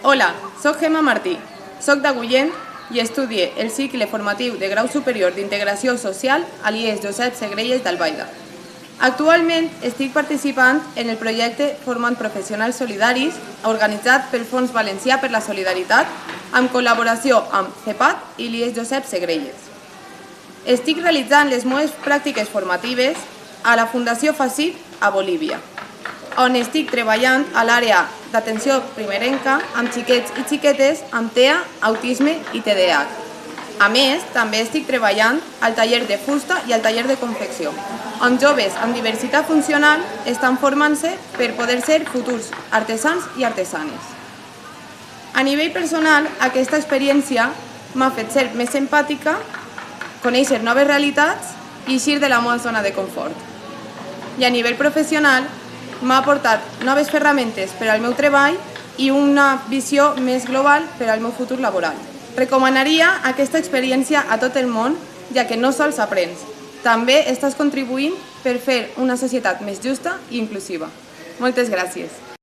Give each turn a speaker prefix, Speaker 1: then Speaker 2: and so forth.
Speaker 1: Hola, soc Gemma Martí, soc d'Agullent i estudie el cicle formatiu de grau superior d'Integració Social a l'IES Josep Segrelles d'Albaida. Actualment estic participant en el projecte Formant Professionals Solidaris organitzat pel Fons Valencià per la Solidaritat en col·laboració amb CEPAT i l'IES Josep Segrelles. Estic realitzant les meves pràctiques formatives a la Fundació FACIT a Bolívia, on estic treballant a l'àrea d'atenció primerenca amb xiquets i xiquetes amb TEA, autisme i TDAH. A més, també estic treballant al taller de fusta i al taller de confecció, on joves amb diversitat funcional estan formant-se per poder ser futurs artesans i artesanes. A nivell personal, aquesta experiència m'ha fet ser més empàtica, conèixer noves realitats i eixir de la meva zona de confort. I a nivell professional, m'ha aportat noves ferramentes per al meu treball i una visió més global per al meu futur laboral. Recomanaria aquesta experiència a tot el món, ja que no sols aprens, també estàs contribuint per fer una societat més justa i inclusiva. Moltes gràcies.